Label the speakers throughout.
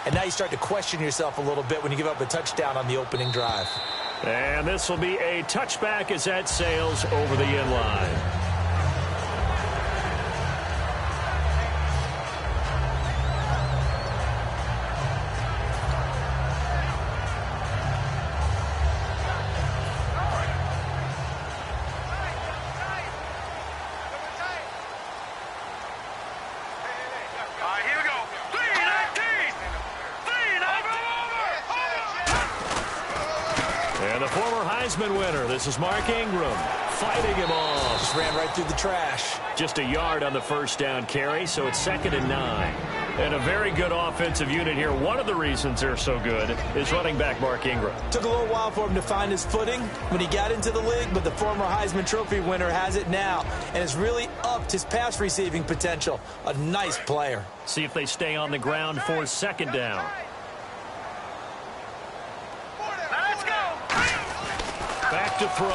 Speaker 1: and now you start to question yourself a little bit when you give up a touchdown on the opening drive.
Speaker 2: And this will be a touchback as that sails over the end line. Winner. This is Mark Ingram fighting him off.
Speaker 1: Just ran right through the trash.
Speaker 2: Just a yard on the first down carry, so it's 2nd and 9. And a very good offensive unit here. One of the reasons they're so good is running back Mark Ingram.
Speaker 1: Took a little while for him to find his footing when he got into the league, but the former Heisman Trophy winner has it now and has really upped his pass receiving potential. A nice player.
Speaker 2: See if they stay on the ground for 2nd down. Back to throw.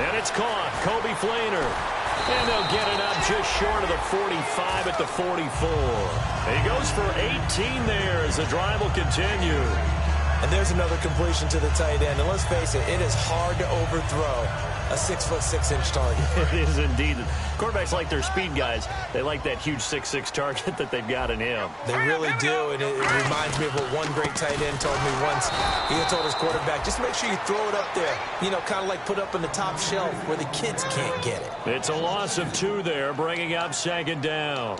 Speaker 2: And it's caught. Coby Fleener. And they'll get it up just short of the 45 at the 44. He goes for 18 there as the drive will continue.
Speaker 1: And there's another completion to the tight end. And let's face it, it is hard to overthrow a 6'6" target.
Speaker 2: It is indeed. Quarterbacks like their speed guys. They like that huge 6'6" target that they've got in him.
Speaker 1: They really do, and it reminds me of what one great tight end told me once. He had told his quarterback, just make sure you throw it up there. You know, kind of like put up on the top shelf where the kids can't get it.
Speaker 2: It's a loss of 2 there, bringing up 2nd down.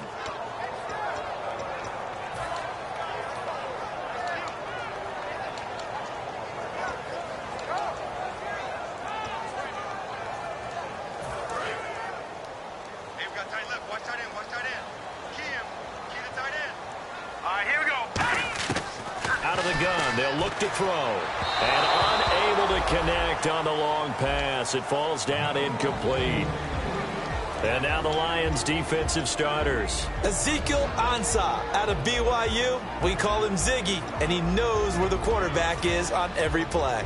Speaker 2: To throw and unable to connect on the long pass. It falls down incomplete. And now the Lions defensive starters.
Speaker 1: Ezekiel Ansah out of BYU. We call him Ziggy, and he knows where the quarterback is on every play.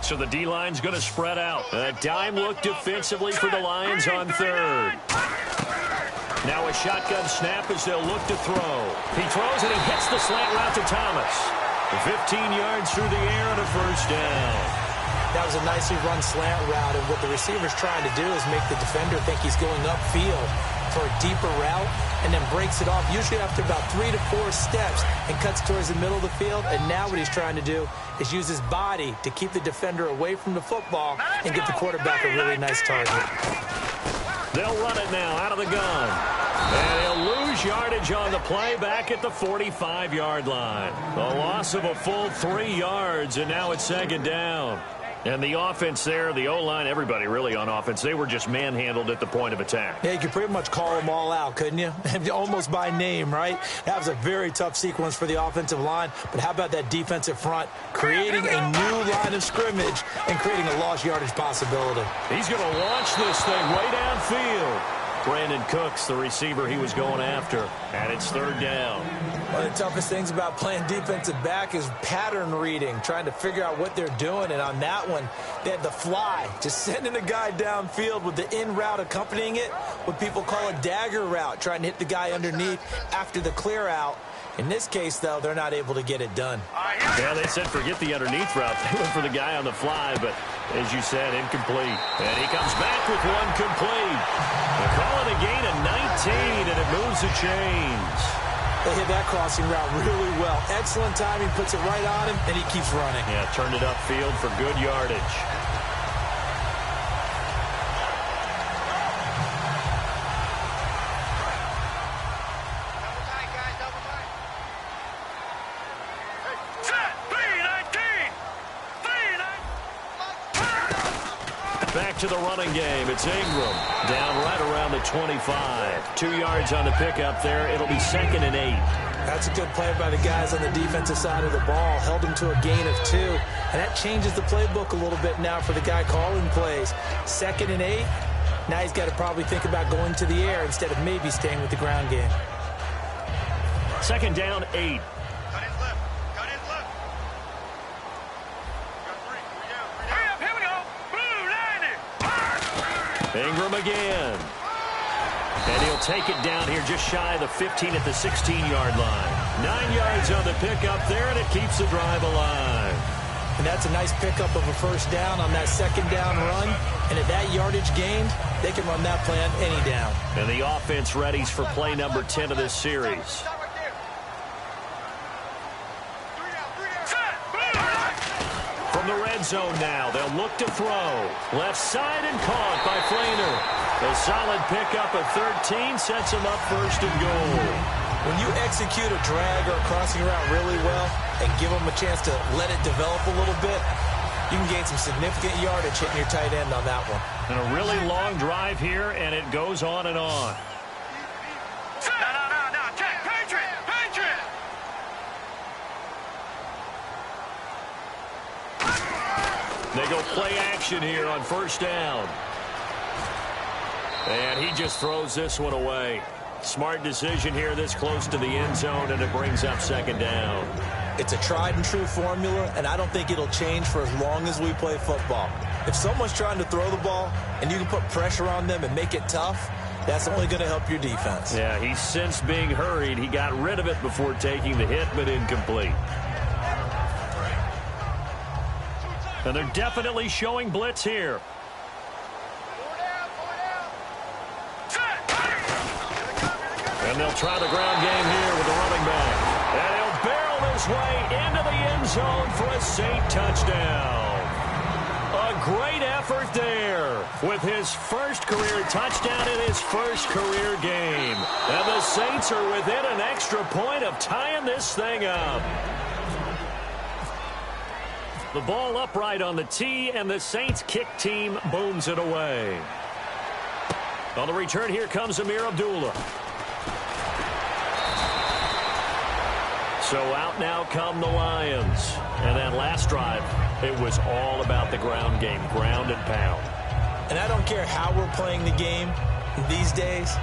Speaker 2: So the D-line's going to spread out. A dime look defensively for the Lions on 3rd. Now a shotgun snap as they'll look to throw. He throws and he hits the slant route to Thomas. 15 yards through the air and a 1st down.
Speaker 1: That was a nicely run slant route, and what the receiver's trying to do is make the defender think he's going upfield for a deeper route, and then breaks it off, usually after about 3 to 4 steps, and cuts towards the middle of the field. And now what he's trying to do is use his body to keep the defender away from the football and get the quarterback a really nice target.
Speaker 2: They'll run it now out of the gun. And he'll lose yardage on the play back at the 45-yard line. A loss of a full 3 yards, and now it's 2nd down. And the offense there, the O-line, everybody really on offense, they were just manhandled at the point of attack.
Speaker 1: Yeah, you could pretty much call them all out, couldn't you? Almost by name, right? That was a very tough sequence for the offensive line. But how about that defensive front creating a new line of scrimmage and creating a lost yardage possibility?
Speaker 2: He's going to launch this thing way downfield. Brandon Cooks, the receiver he was going after, and it's 3rd down.
Speaker 1: One of the toughest things about playing defensive back is pattern reading, trying to figure out what they're doing. And on that one, they had the fly, just sending a guy downfield with the in route accompanying it, what people call a dagger route, trying to hit the guy underneath after the clear out. In this case, though, they're not able to get it done.
Speaker 2: Yeah, they said forget the underneath route. They went for the guy on the fly, but as you said, incomplete. And he comes back with one complete. They call it a gain of 19, and it moves the chains.
Speaker 1: They hit that crossing route really well. Excellent timing, puts it right on him, and he keeps running.
Speaker 2: Yeah, turned it upfield for good yardage. Back to the running game. It's Ingram down right around the 25. 2 yards on the pickup there. It'll be 2nd and 8.
Speaker 1: That's a good play by the guys on the defensive side of the ball. Held him to a gain of 2. And that changes the playbook a little bit now for the guy calling plays. 2nd and 8. Now he's got to probably think about going to the air instead of maybe staying with the ground game.
Speaker 2: 2nd down, 8. Ingram again. And he'll take it down here just shy of the 15 at the 16-yard line. 9 yards on the pickup there, and it keeps the drive alive.
Speaker 1: And that's a nice pickup of a first down on that second down run. And at that yardage gained, they can run that play on any down.
Speaker 2: And the offense readies for play number 10 of this series. From the red zone now, they'll look to throw. Left side and caught by Flainer. A solid pickup of 13 sets him up first and goal.
Speaker 1: When you execute a drag or a crossing route really well and give them a chance to let it develop a little bit, you can gain some significant yardage hitting your tight end on that one.
Speaker 2: And a really long drive here, and it goes on and on.
Speaker 3: No. Check. Patriot.
Speaker 2: They go play action here on first down. And he just throws this one away. Smart decision here this close to the end zone, and it brings up second down.
Speaker 1: It's a tried and true formula, and I don't think it'll change for as long as we play football. If someone's trying to throw the ball and you can put pressure on them and make it tough, that's only going to help your defense.
Speaker 2: Yeah, he sensed being hurried. He got rid of it before taking the hit, but incomplete. And they're definitely showing blitz here. And they'll try the ground game here with the running back. And he'll barrel his way into the end zone for a Saint touchdown. A great effort there with his first career touchdown in his first career game. And the Saints are within an extra point of tying this thing up. The ball upright on the tee, and the Saints kick team booms it away. On the return, here comes Amir Abdullah. So out now come the Lions. And that last drive, it was all about the ground game, ground and pound.
Speaker 1: And I don't care how we're playing the game these days,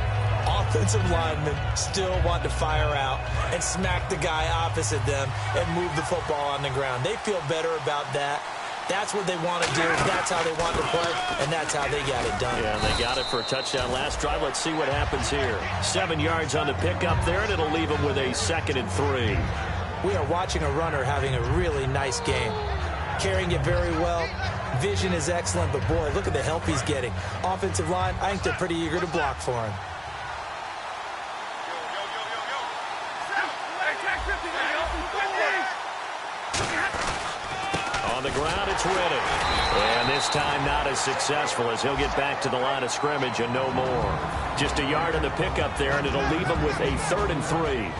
Speaker 1: offensive linemen still want to fire out and smack the guy opposite them and move the football on the ground. They feel better about that. That's what they want to do. That's how they want to play, and that's how they got it done.
Speaker 2: Yeah, they got it for a touchdown last drive. Let's see what happens here. 7 yards on the pickup there, and it'll leave them with a 2nd and 3.
Speaker 1: We are watching a runner having a really nice game. Carrying it very well. Vision is excellent, but boy, look at the help he's getting. Offensive line, I think they're pretty eager to block for him.
Speaker 2: On the ground, it's Riddick. And this time not as successful as he'll get back to the line of scrimmage and no more. Just a yard in the pickup there, and it'll leave him with a 3rd and 3.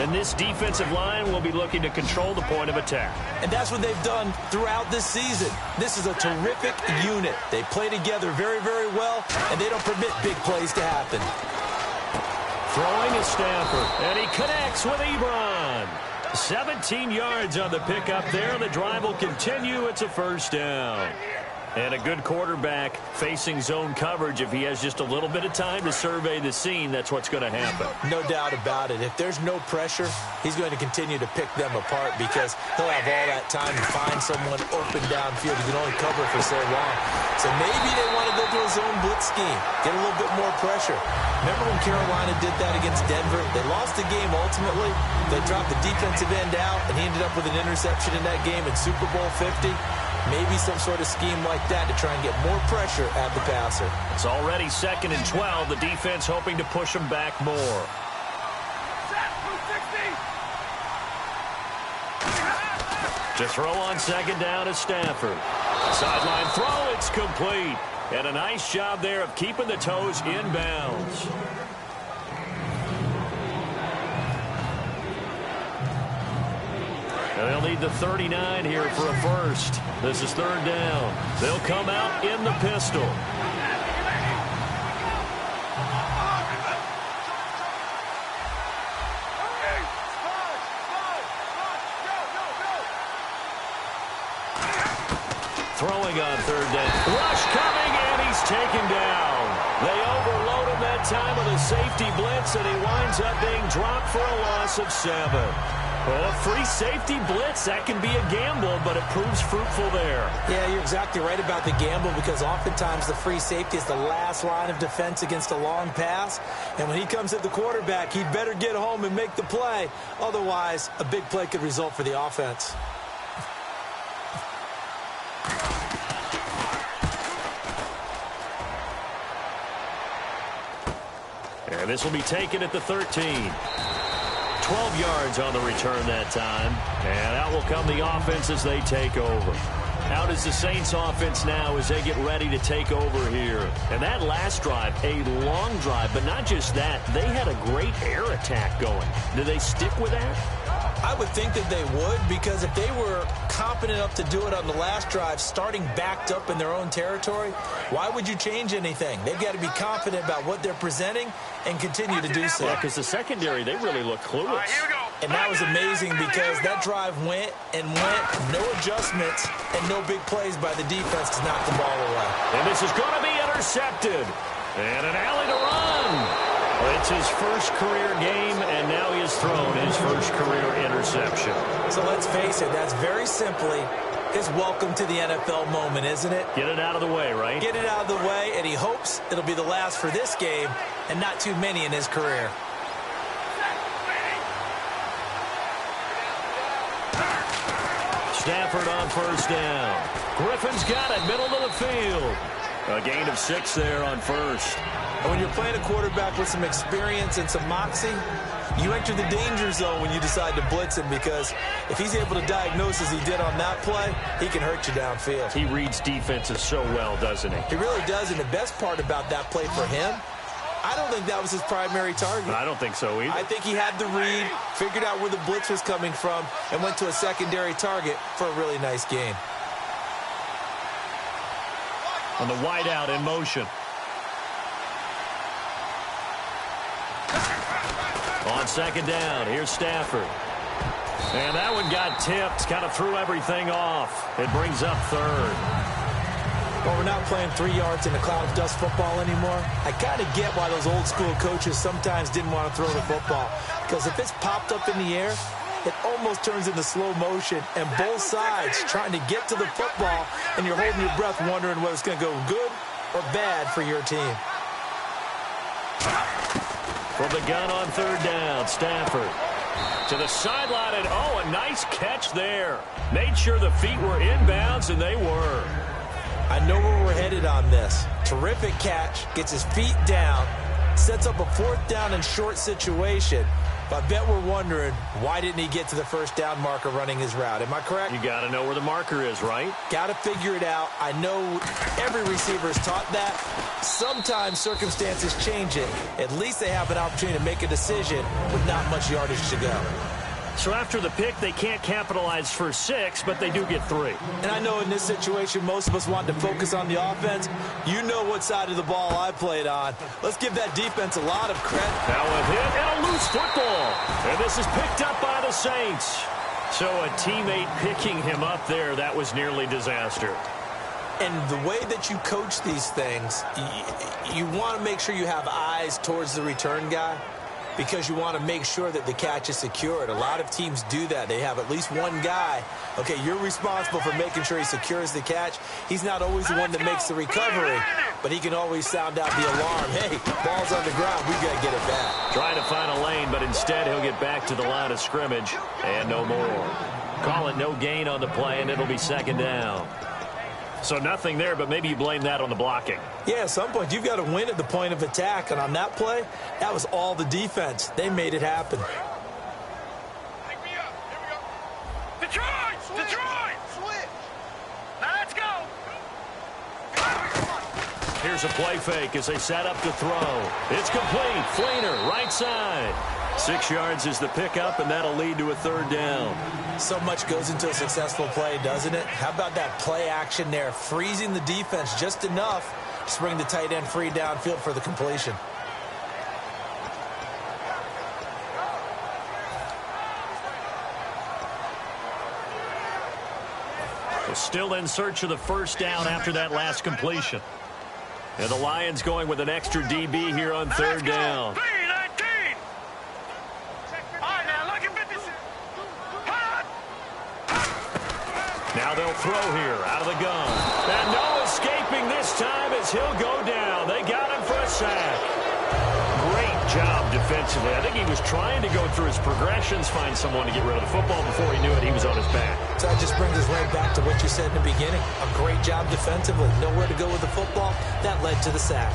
Speaker 2: And this defensive line will be looking to control the point of attack.
Speaker 1: And that's what they've done throughout this season. This is a terrific unit. They play together very, very well, and they don't permit big plays to happen.
Speaker 2: Throwing is Stafford, and he connects with Ebron. 17 yards on the pickup there. The drive will continue. It's a first down. And a good quarterback facing zone coverage. If he has just a little bit of time to survey the scene, that's what's going to happen.
Speaker 1: No doubt about it. If there's no pressure, he's going to continue to pick them apart because he'll have all that time to find someone open downfield. He can only cover for so long. So maybe they want to go to a zone blitz scheme, get a little bit more pressure. Remember when Carolina did that against Denver? They lost the game ultimately. They dropped the defensive end out, and he ended up with an interception in that game in Super Bowl 50. Maybe some sort of scheme like that to try and get more pressure at the passer.
Speaker 2: It's already 2nd and 12. The defense hoping to push them back more. To throw on 2nd down is Stafford. Sideline throw, it's complete. And a nice job there of keeping the toes in bounds. And they'll need the 39 here for a first. This is 3rd down. They'll come out in the pistol. Throwing on 3rd down. Rush coming, and he's taken down. They overload him, and that time with a safety blitz, and he winds up being dropped for a loss of 7. Well, a free safety blitz, that can be a gamble, but it proves fruitful there.
Speaker 1: Yeah, you're exactly right about the gamble, because oftentimes the free safety is the last line of defense against a long pass. And when he comes at the quarterback, he'd better get home and make the play. Otherwise, a big play could result for the offense.
Speaker 2: And this will be taken at the 13. 12 yards on the return that time. And out will come the offense as they take over. How does the Saints offense now as they get ready to take over here? And that last drive, a long drive, but not just that. They had a great air attack going. Do they stick with that?
Speaker 1: I would think that they would, because if they were confident enough to do it on the last drive, starting backed up in their own territory, why would you change anything? They've got to be confident about what they're presenting and continue to do so.
Speaker 2: Yeah, because the secondary, they really look clueless.
Speaker 1: And that was amazing, because that drive went and went, no adjustments, and no big plays by the defense to knock the ball away.
Speaker 2: And this is going to be intercepted. And an alley to run. It's his first career game, and now he has thrown his first career interception.
Speaker 1: So let's face it, that's very simply his welcome to the NFL moment, isn't it?
Speaker 2: Get it out of the way, right?
Speaker 1: Get it out of the way, and he hopes it'll be the last for this game and not too many in his career.
Speaker 2: Stafford on first down. Griffin's got it, middle of the field. A gain of 6 there on first.
Speaker 1: And when you're playing a quarterback with some experience and some moxie, you enter the danger zone when you decide to blitz him, because if he's able to diagnose as he did on that play, he can hurt you downfield.
Speaker 2: He reads defenses so well, doesn't he?
Speaker 1: He really does, and the best part about that play for him, I don't think that was his primary target.
Speaker 2: I don't think so either.
Speaker 1: I think he had the read, figured out where the blitz was coming from, and went to a secondary target for a really nice gain.
Speaker 2: On the wideout in motion. On second down, here's Stafford. And that one got tipped, kind of threw everything off. It brings up third.
Speaker 1: Well, we're not playing 3 yards in a cloud of dust football anymore. I kind of get why those old school coaches sometimes didn't want to throw the football, because if it's popped up in the air, it almost turns into slow motion, and both sides trying to get to the football, and you're holding your breath wondering whether it's going to go good or bad for your team.
Speaker 2: From the gun on third down, Stafford to the sideline, and oh, a nice catch there. Made sure the feet were inbounds, and they were.
Speaker 1: I know where we're headed on this. Terrific catch, gets his feet down, sets up a 4th down and short situation. But I bet we're wondering, why didn't he get to the first down marker running his route? Am I correct?
Speaker 2: You got to know where the marker is, right?
Speaker 1: Got to figure it out. I know every receiver is taught that. Sometimes circumstances change it. At least they have an opportunity to make a decision with not much yardage to go.
Speaker 2: So after the pick, they can't capitalize for 6, but they do get 3.
Speaker 1: And I know in this situation, most of us want to focus on the offense. You know what side of the ball I played on. Let's give that defense a lot of credit.
Speaker 2: Now a hit and a loose football. And this is picked up by the Saints. So a teammate picking him up there, that was nearly disaster.
Speaker 1: And the way that you coach these things, you want to make sure you have eyes towards the return guy, because you want to make sure that the catch is secured. A lot of teams do that. They have at least one guy. Okay, you're responsible for making sure he secures the catch. He's not always the one that makes the recovery, but he can always sound out the alarm. Hey, ball's on the ground. We got to get it back.
Speaker 2: Trying to find a lane, but instead he'll get back to the line of scrimmage and no more. Call it no gain on the play, and it'll be second down. So nothing there, but maybe you blame that on the blocking.
Speaker 1: Yeah, at some point, you've got to win at the point of attack. And on that play, that was all the defense. They made it happen.
Speaker 3: Pick me up. Here we go. Detroit! Detroit! Switch! Now let's go!
Speaker 2: Here's a play fake as they set up to throw. It's complete. Fleener, right side. 6 yards is the pickup, and that'll lead to a third down.
Speaker 1: So much goes into a successful play, doesn't it? How about that play action there, freezing the defense just enough to bring the tight end free downfield for the completion.
Speaker 2: Still in search of the first down after that last completion. And the Lions going with an extra DB here on third down. Now they'll throw here out of the gun. And no escaping this time as he'll go down. They got him for a sack. Great job defensively. I think he was trying to go through his progressions, find someone to get rid of the football. Before he knew it, he was on his back.
Speaker 1: So that just brings us right back to what you said in the beginning. A great job defensively. Nowhere to go with the football. That led to the sack.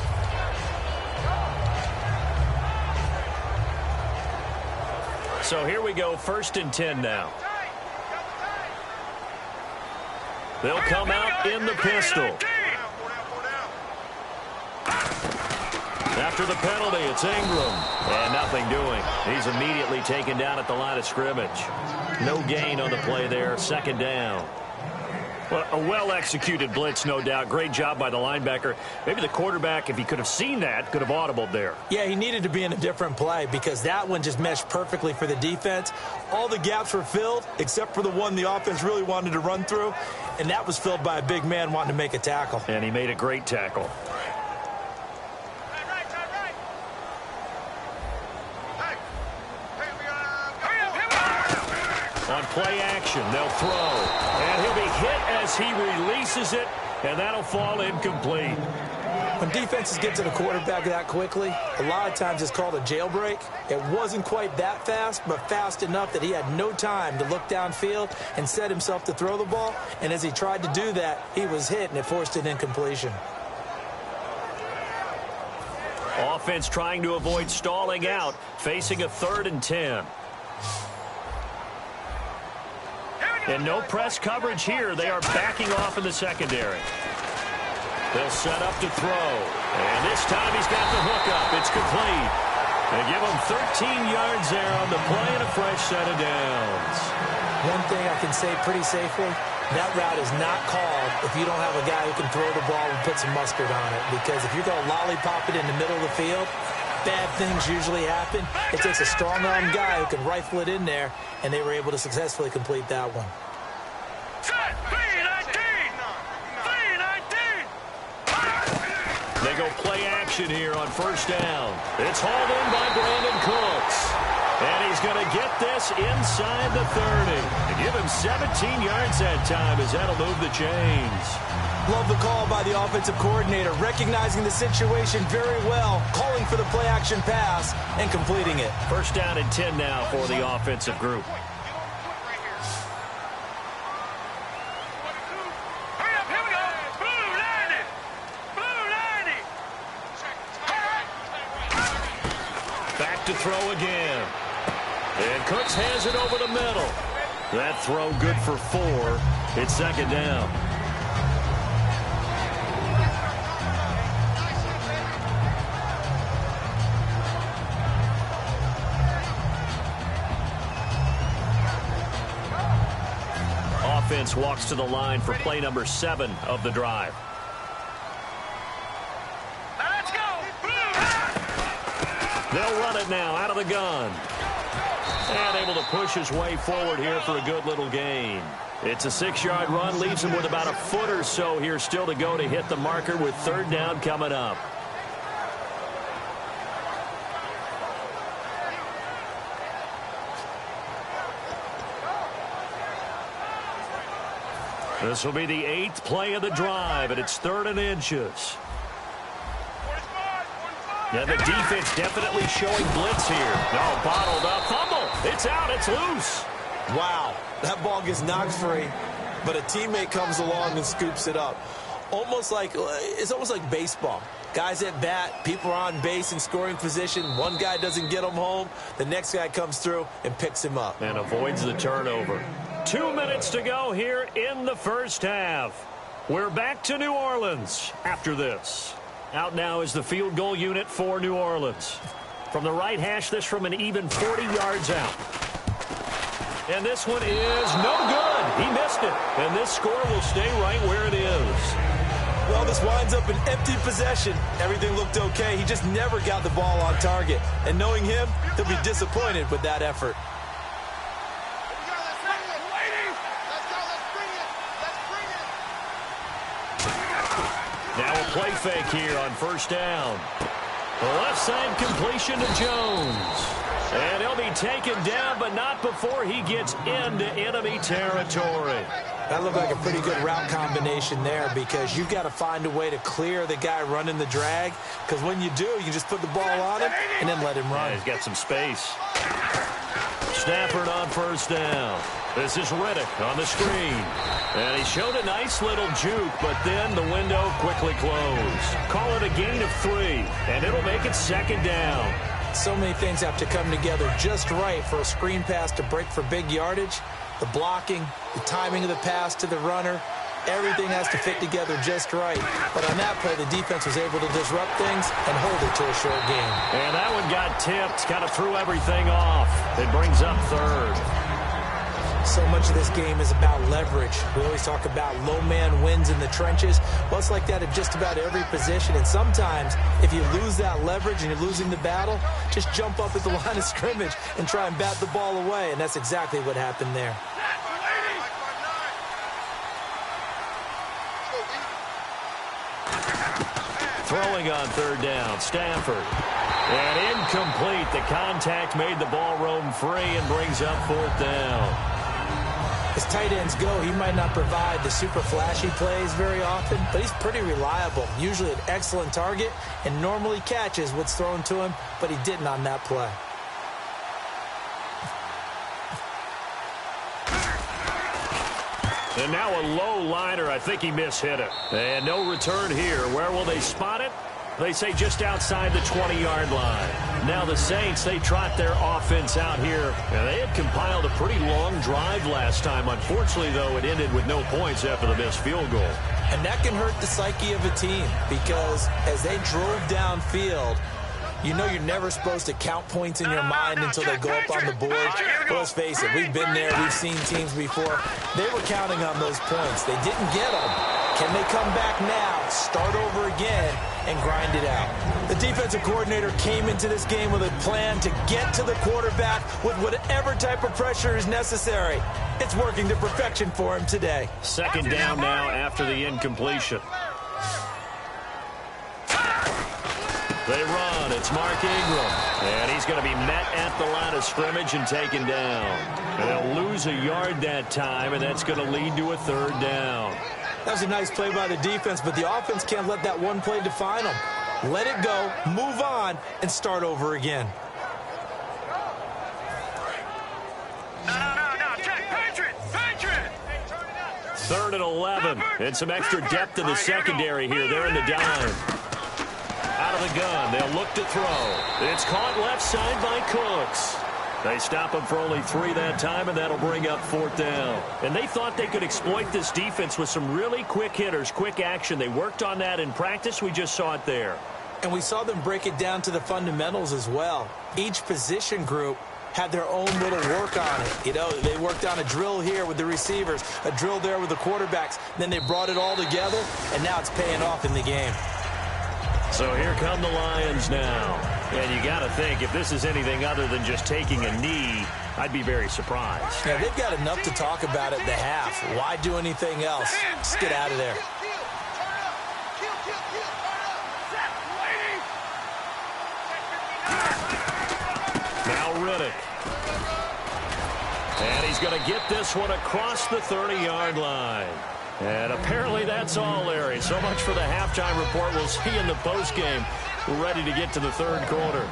Speaker 2: So here we go, 1st and 10 now. They'll come out in the pistol. After the penalty, it's Ingram. And nothing doing. He's immediately taken down at the line of scrimmage. No gain on the play there. 2nd down. Well, a well-executed blitz, no doubt. Great job by the linebacker. Maybe the quarterback, if he could have seen that, could have audibled there.
Speaker 1: Yeah, he needed to be in a different play because that one just meshed perfectly for the defense. All the gaps were filled except for the one the offense really wanted to run through, and that was filled by a big man wanting to make a tackle.
Speaker 2: And he made a great tackle. On play action, they'll throw. And he'll be hit as he releases it, and that'll fall incomplete.
Speaker 1: When defenses get to the quarterback that quickly, a lot of times it's called a jailbreak. It wasn't quite that fast, but fast enough that he had no time to look downfield and set himself to throw the ball. And as he tried to do that, he was hit, and it forced an incompletion.
Speaker 2: Offense trying to avoid stalling out, facing a 3rd and 10. And no press coverage here. They are backing off in the secondary. They'll set up to throw. And this time he's got the hook up. It's complete. They give him 13 yards there on the play and a fresh set of downs.
Speaker 1: One thing I can say pretty safely, that route is not called if you don't have a guy who can throw the ball and put some mustard on it. Because if you're going to lollipop it in the middle of the field, bad things usually happen. It takes a strong-armed guy who can rifle it in there, and they were able to successfully complete that one.
Speaker 2: They go play action here on 1st down. It's hauled in by Brandon Cooks. And he's going to get this inside the 30. To give him 17 yards that time as that'll move the chains.
Speaker 1: Love the call by the offensive coordinator, recognizing the situation very well, calling for the play-action pass and completing it.
Speaker 2: 1st down and 10 now for the offensive group. Back to throw again. And Cooks has it over the middle. That throw good for 4. It's 2nd down. Offense walks to the line for play number 7 of the drive.
Speaker 3: Let's go!
Speaker 2: They'll run it now out of the gun. And able to push his way forward here for a good little gain. It's a 6-yard run, leaves him with about a foot or so here still to go to hit the marker with 3rd down coming up. This will be the 8th play of the drive, and it's 3rd and inches. And the defense definitely showing blitz here. No, bottled up. Fumble. It's out. It's loose.
Speaker 4: Wow. That ball gets knocked free, but a teammate comes along and scoops it up. It's almost like baseball. Guys at bat, people are on base in scoring position. One guy doesn't get him home. The next guy comes through and picks him up.
Speaker 2: And avoids the turnover. 2 minutes to go here in the 1st half. We're back to New Orleans after this. Out now is the field goal unit for New Orleans. From the right hash, this from an even 40 yards out. And this one is no good. He missed it. And this score will stay right where it is.
Speaker 4: Well, this winds up an empty possession. Everything looked okay. He just never got the ball on target. And knowing him, he'll be disappointed with that effort.
Speaker 2: Now a play fake here on first down. The left side completion to Jones. And he'll be taken down, but not before he gets into enemy territory.
Speaker 1: That looked like a pretty good route combination there, because you've got to find a way to clear the guy running the drag, because when you do, you just put the ball on him and then let him run.
Speaker 2: Yeah, he's got some space. Stafford on first down. This is Riddick on the screen. And he showed a nice little juke, but then the window quickly closed. Call it a gain of 3, and it'll make it second down.
Speaker 1: So many things have to come together just right for a screen pass to break for big yardage. The blocking, the timing of the pass to the runner, everything has to fit together just right. But on that play, the defense was able to disrupt things and hold it to a short game.
Speaker 2: And that one got tipped, kind of threw everything off. It brings up third.
Speaker 1: So much of this game is about leverage. We always talk about low man wins in the trenches. Well, it's like that at just about every position. And sometimes, if you lose that leverage and you're losing the battle, just jump up at the line of scrimmage and try and bat the ball away. And that's exactly what happened there.
Speaker 2: Throwing on third down, Stafford. And incomplete. The contact made the ball roam free and brings up fourth down.
Speaker 1: As tight ends go, he might not provide the super flashy plays very often, but he's pretty reliable. Usually an excellent target and normally catches what's thrown to him, but he didn't on that play.
Speaker 2: And now a low liner. I think he mishit it. And no return here. Where will they spot it? They say just outside the 20-yard line. Now the Saints, they trot their offense out here. And they had compiled a pretty long drive last time. Unfortunately, though, it ended with no points after the missed field goal.
Speaker 1: And that can hurt the psyche of a team, because as they drove downfield, you know you're never supposed to count points in your mind until they go up on the board. But let's face it, we've been there. We've seen teams before. They were counting on those points. They didn't get them. Can they come back now, start over again, and grind it out? The defensive coordinator came into this game with a plan to get to the quarterback with whatever type of pressure is necessary. It's working to perfection for him today.
Speaker 2: Second down now after the incompletion. They run. It's Mark Ingram. And he's going to be met at the line of scrimmage and taken down. And they'll lose a yard that time, and that's going to lead to a third down.
Speaker 1: That was a nice play by the defense, but the offense can't let that one play define them. Let it go, move on, and start over again.
Speaker 2: Third and 11. And some extra depth in the secondary here. They're in the dime. Out of the gun. They'll look to throw. It's caught left side by Cooks. They stop him for only 3 that time, and that'll bring up fourth down. And they thought they could exploit this defense with some really quick hitters, quick action. They worked on that in practice. We just saw it there.
Speaker 1: And we saw them break it down to the fundamentals as well. Each position group had their own little work on it. You know, they worked on a drill here with the receivers, a drill there with the quarterbacks. Then they brought it all together, and now it's paying off in the game.
Speaker 2: So here come the Lions now. And you got to think, if this is anything other than just taking a knee, I'd be very surprised.
Speaker 1: Yeah, they've got enough to talk about at the half. Why do anything else? Just get out of there.
Speaker 2: Now Riddick. And he's going to get this one across the 30-yard line. And apparently that's all, Larry. So much for the halftime report. We'll see you in the postgame. We're ready to get to the third quarter.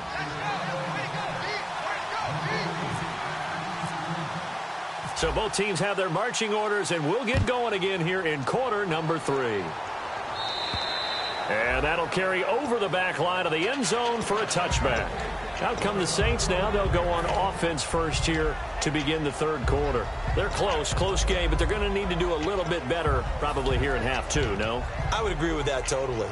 Speaker 2: So both teams have their marching orders, and we'll get going again here in quarter number 3. And that'll carry over the back line of the end zone for a touchback. Out come the Saints now. They'll go on offense first here to begin the third quarter. They're close game, but they're going to need to do a little bit better probably here in half 2, no?
Speaker 1: I would agree with that totally.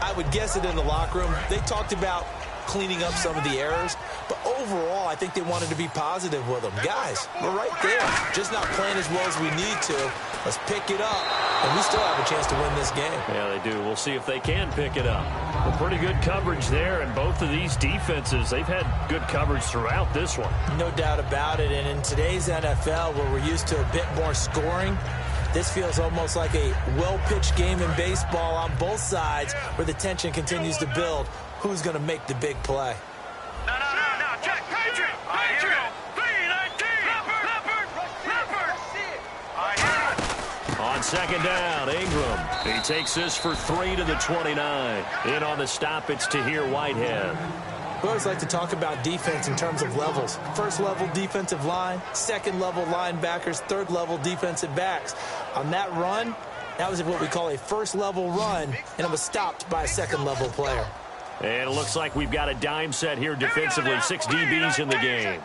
Speaker 1: I would guess it in the locker room. They talked about cleaning up some of the errors, but overall, I think they wanted to be positive with them. Guys, we're right there. Just not playing as well as we need to. Let's pick it up, and we still have a chance to win this game.
Speaker 2: Yeah, they do. We'll see if they can pick it up. Well, pretty good coverage there, and both of these defenses, they've had good coverage throughout this one.
Speaker 1: No doubt about it, and in today's NFL, where we're used to a bit more scoring, This feels almost like a well-pitched game in baseball on both sides where the tension continues to build. Who's going to make the big play?
Speaker 3: No, check. Patriot. 319. Leopard.
Speaker 2: On second down, Ingram. He takes this for 3 to the 29. In on the stop, it's Tahir Whitehead.
Speaker 1: We always like to talk about defense in terms of levels. First level defensive line, second level linebackers, third level defensive backs. On that run, that was what we call a first level run, and it was stopped by a second level player.
Speaker 2: And it looks like we've got a dime set here defensively. 6 DBs in the game.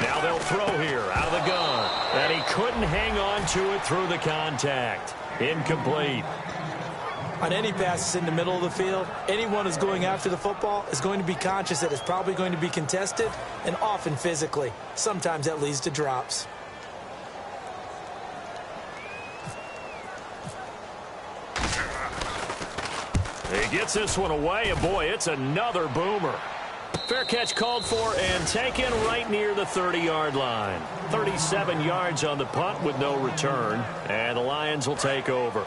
Speaker 2: Now they'll throw here out of the gun. And he couldn't hang on to it through the contact. Incomplete.
Speaker 1: On any passes in the middle of the field, anyone who's going after the football is going to be conscious that it's probably going to be contested, and often physically. Sometimes that leads to drops.
Speaker 2: He gets this one away, and boy, it's another boomer. Fair catch called for and taken right near the 30-yard line. 37 yards on the punt with no return, and the Lions will take over.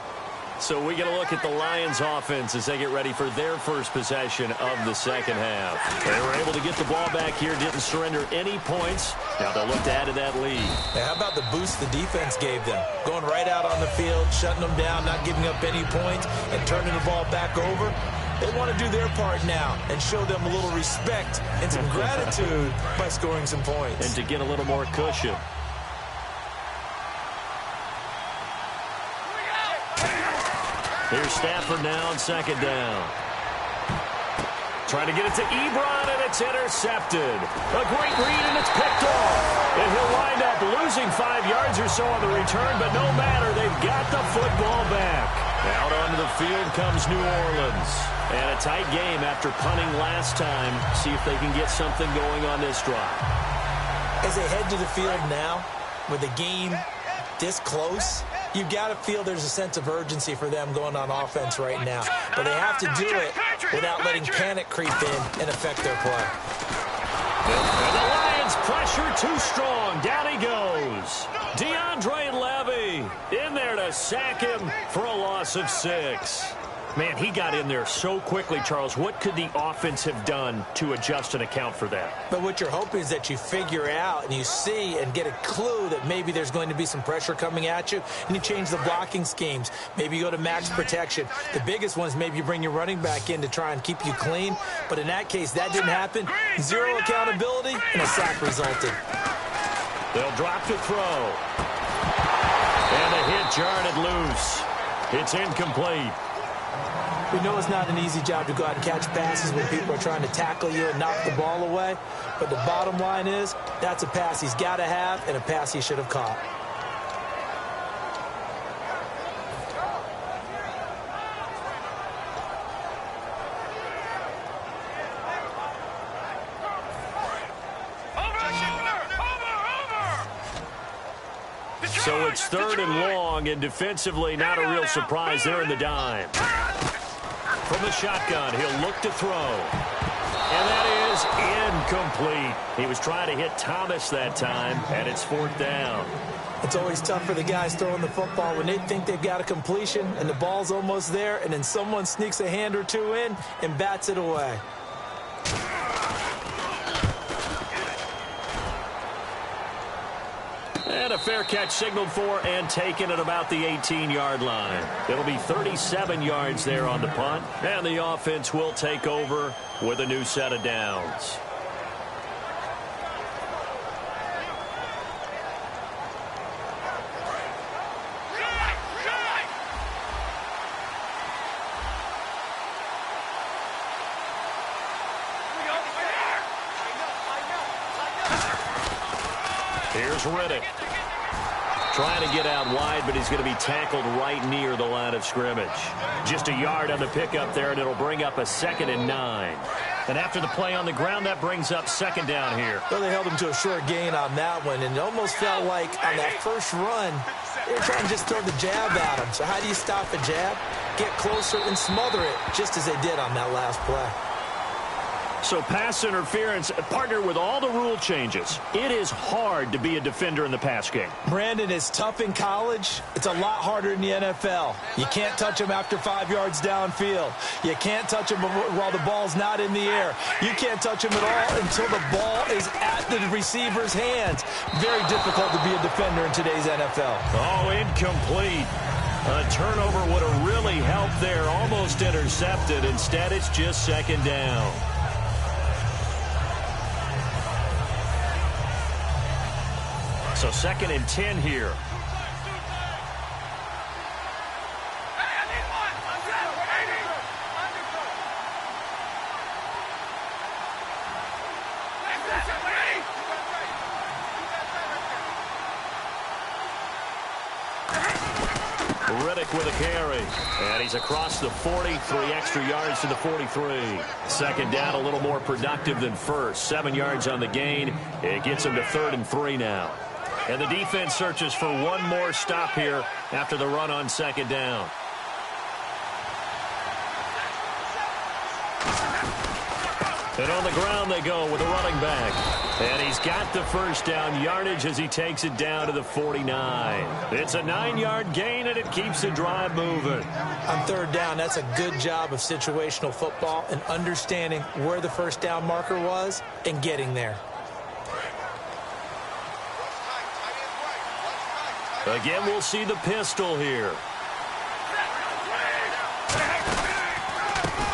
Speaker 2: So we get a look at the Lions offense as they get ready for their first possession of the second half. They were able to get the ball back here, didn't surrender any points. Now they'll look to add to that lead.
Speaker 1: Now, how about the boost the defense gave them? Going right out on the field, shutting them down, not giving up any points, and turning the ball back over. They want to do their part now and show them a little respect and some gratitude by scoring some points.
Speaker 2: And to get a little more cushion. Here's Stafford now on second down. Trying to get it to Ebron, and it's intercepted. A great read, and it's picked off. And he'll wind up losing 5 yards or so on the return, but no matter, they've got the football back. Out onto the field comes New Orleans. And a tight game after punting last time. See if they can get something going on this drive.
Speaker 1: As they head to the field now, with the game this close, you've got to feel there's a sense of urgency for them going on offense right now. But they have to do it without letting panic creep in and affect their play.
Speaker 2: And the Lions pressure too strong. Down he goes. DeAndre Levy in there to sack him for a loss of 6. Man, he got in there so quickly, Charles. What could the offense have done to adjust and account for that?
Speaker 1: But what you're hoping is that you figure out and you see and get a clue that maybe there's going to be some pressure coming at you, and you change the blocking schemes. Maybe you go to max protection. The biggest one is maybe you bring your running back in to try and keep you clean. But in that case, that didn't happen. Zero accountability, and a sack resulted.
Speaker 2: They'll drop to throw. And the hit jarred it loose. It's incomplete.
Speaker 1: We know it's not an easy job to go out and catch passes when people are trying to tackle you and knock the ball away. But the bottom line is, that's a pass he's got to have and a pass he should have caught.
Speaker 2: So it's 3rd and long, and defensively not a real surprise there in the dime. From the shotgun, he'll look to throw. And that is incomplete. He was trying to hit Thomas that time, and it's 4th down.
Speaker 1: It's always tough for the guys throwing the football when they think they've got a completion and the ball's almost there, and then someone sneaks a hand or two in and bats it away.
Speaker 2: And a fair catch signaled for and taken at about the 18-yard line. It'll be 37 yards there on the punt, and the offense will take over with a new set of downs. Here's Riddick. Trying to get out wide, but he's going to be tackled right near the line of scrimmage. Just a yard on the pickup there, and it'll bring up a 2nd and 9. And after the play on the ground, that brings up 2nd down here.
Speaker 1: Well, they held him to a short gain on that one, and it almost felt like on that first run, they were trying to just throw the jab at him. So how do you stop a jab? Get closer and smother it, just as they did on that last play.
Speaker 2: So pass interference, partnered with all the rule changes, it is hard to be a defender in the pass game.
Speaker 4: Brandon, is tough in college. It's a lot harder in the NFL. You can't touch him after 5 yards downfield. You can't touch him while the ball's not in the air. You can't touch him at all until the ball is at the receiver's hands. Very difficult to be a defender in today's NFL.
Speaker 2: Oh, incomplete. A turnover would have really helped there. Almost intercepted. Instead, it's just second down. So 2nd and 10 here. Riddick with a carry. And he's across the 40, 3 extra yards to the 43. Second down, a little more productive than first. 7 yards on the gain. It gets him to 3rd and 3 now. And the defense searches for one more stop here after the run on second down. And on the ground they go with a running back. And he's got the first down yardage as he takes it down to the 49. It's a 9-yard gain, and it keeps the drive moving.
Speaker 1: On third down, that's a good job of situational football and understanding where the first down marker was and getting there.
Speaker 2: Again, we'll see the pistol here.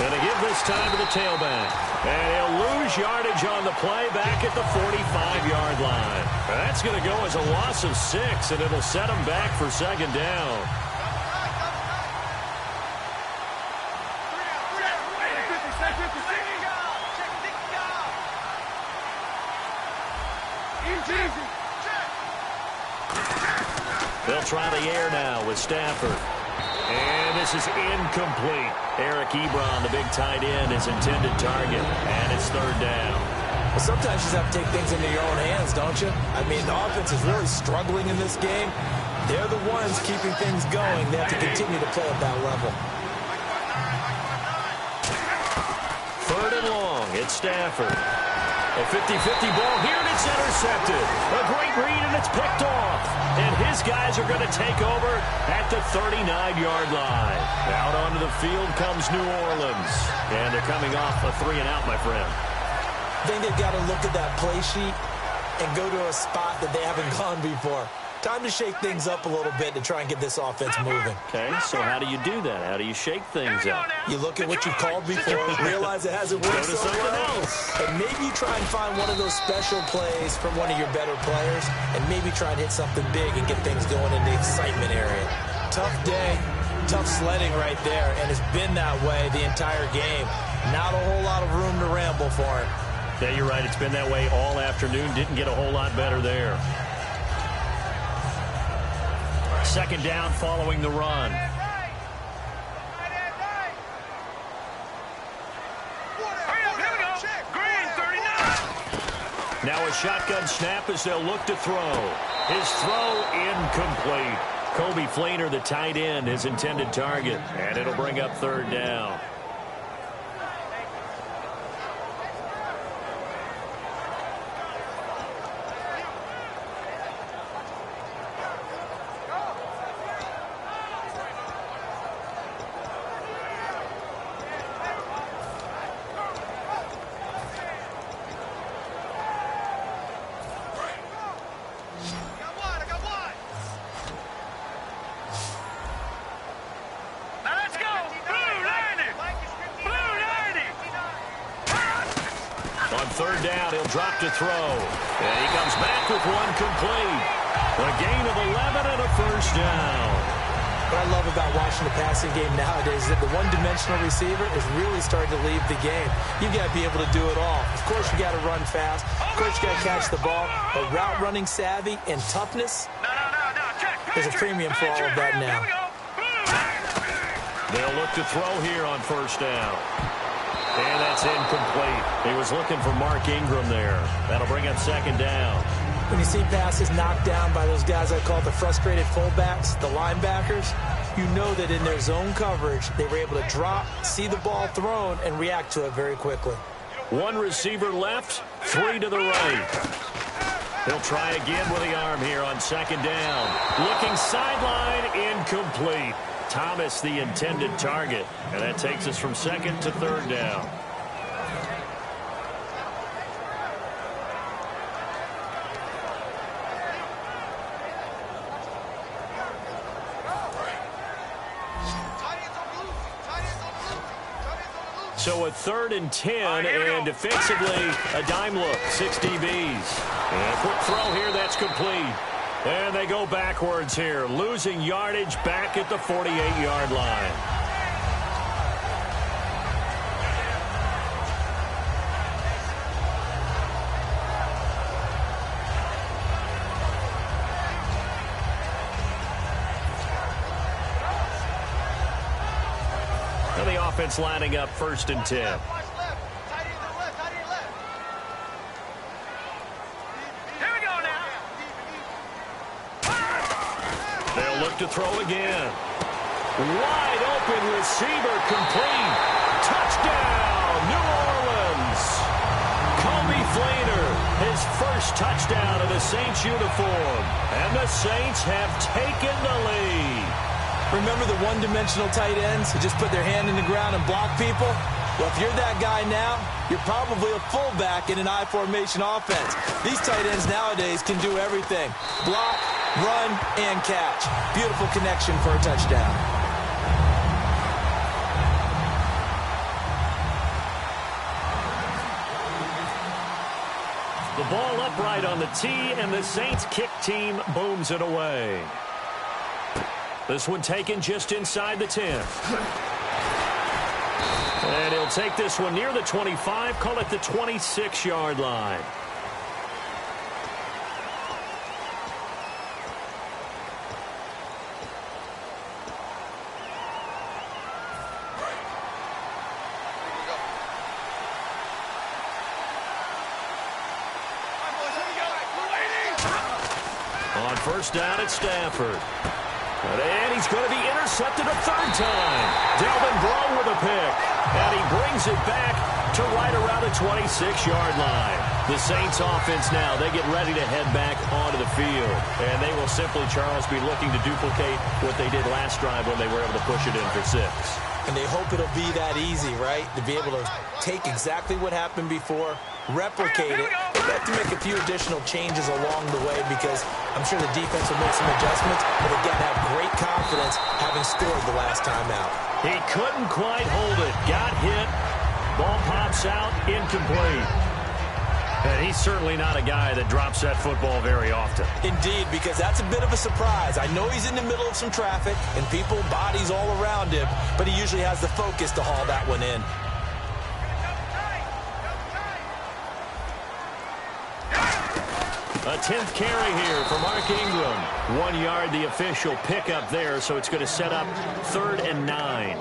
Speaker 2: And they give this time to the tailback. And he'll lose yardage on the play back at the 45-yard line. That's going to go as a loss of 6, and it'll set him back for second down. They'll try the air now with Stafford. And this is incomplete. Eric Ebron, the big tight end, is intended target. And it's third down.
Speaker 1: Well, sometimes you just have to take things into your own hands, don't you? I mean, the offense is really struggling in this game. They're the ones keeping things going. They have to continue to play at that level.
Speaker 2: Third and long. It's Stafford. A 50-50 ball here, and it's intercepted. A great read, and it's picked off. And his guys are going to take over at the 39-yard line. Out onto the field comes New Orleans. And they're coming off a 3-and-out, my friend.
Speaker 1: I think they've got to look at that play sheet and go to a spot that they haven't gone before. Time to shake things up a little bit to try and get this offense moving.
Speaker 2: Okay, so how do you do that? How do you shake things up?
Speaker 1: You look at what you called before, realize it hasn't worked so well, and maybe you try and find one of those special plays from one of your better players, and maybe try and hit something big and get things going in the excitement area. Tough day, tough sledding right there, and it's been that way the entire game. Not a whole lot of room to ramble for him.
Speaker 2: Yeah, you're right. It's been that way all afternoon. Didn't get a whole lot better there. Second down following the run. Now a shotgun snap as they'll look to throw. His throw incomplete. Kobe Fleener, the tight end, his intended target. And it'll bring up third down. Third down, he'll drop to throw. And he comes back with one complete. A gain of 11 and a first down.
Speaker 1: What I love about watching the passing game nowadays is that the one-dimensional receiver is really starting to leave the game. You've got to be able to do it all. Of course, you got to run fast. Of course, you got to catch the ball. But route running savvy and toughness, there's a premium for all of that now.
Speaker 2: They'll look to throw here on first down. And that's incomplete. He was looking for Mark Ingram there. That'll bring up second down.
Speaker 1: When you see passes knocked down by those guys I call the frustrated fullbacks, the linebackers, you know that in their zone coverage, they were able to drop, see the ball thrown, and react to it very quickly.
Speaker 2: One receiver left, 3 to the right. He'll try again with the arm here on second down. Looking sideline, incomplete. Thomas the intended target. And that takes us from second to third down. So a 3rd and 10, and defensively, a dime look, 6 DBs. And a quick throw here, that's complete. And they go backwards here, losing yardage back at the 48-yard line. And the offense lining up 1st and 10. They'll look to throw again. Wide open receiver, complete. Touchdown, New Orleans. Kobe Fleener, his first touchdown in the Saints uniform. And the Saints have taken the lead.
Speaker 4: Remember the one-dimensional tight ends who just put their hand in the ground and block people? Well, if you're that guy now, you're probably a fullback in an I-formation offense. These tight ends nowadays can do everything. Block, run, and catch. Beautiful connection for a touchdown.
Speaker 2: The ball upright on the tee, and the Saints kick team booms it away. This one taken just inside the 10. And he'll take this one near the 25, call it the 26-yard line. On first down at Stafford. And he's going to be intercepted a 3rd time. Delvin Breaux with a pick. And he brings it back to right around the 26-yard line. The Saints offense now, they get ready to head back onto the field. And they will simply, Charles, be looking to duplicate what they did last drive when they were able to push it in for 6.
Speaker 4: And they hope it'll be that easy, right? To be able to take exactly what happened before, replicate it. They have to make a few additional changes along the way because I'm sure the defense will make some adjustments, but again, have great confidence having scored the last time out.
Speaker 2: He couldn't quite hold it. Got hit. Ball pops out. Incomplete. And he's certainly not a guy that drops that football very often.
Speaker 4: Indeed, because that's a bit of a surprise. I know he's in the middle of some traffic and people, bodies all around him, but he usually has the focus to haul that one in.
Speaker 2: A 10th carry here for Mark Ingram. 1 yard, the official pickup there, so it's going to set up 3rd and 9.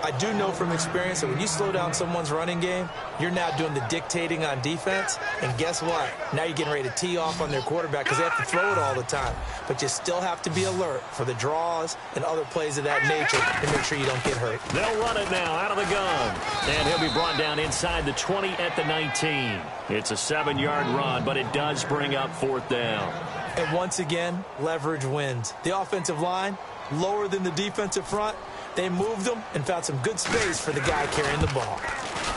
Speaker 4: I do know from experience that when you slow down someone's running game, you're now doing the dictating on defense. And guess what? Now you're getting ready to tee off on their quarterback because they have to throw it all the time. But you still have to be alert for the draws and other plays of that nature to make sure you don't get hurt.
Speaker 2: They'll run it now out of the gun. And he'll be brought down inside the 20 at the 19. It's a 7-yard run, but it does bring up 4th down.
Speaker 4: And once again, leverage wins. The offensive line, lower than the defensive front. They moved them and found some good space for the guy carrying the ball.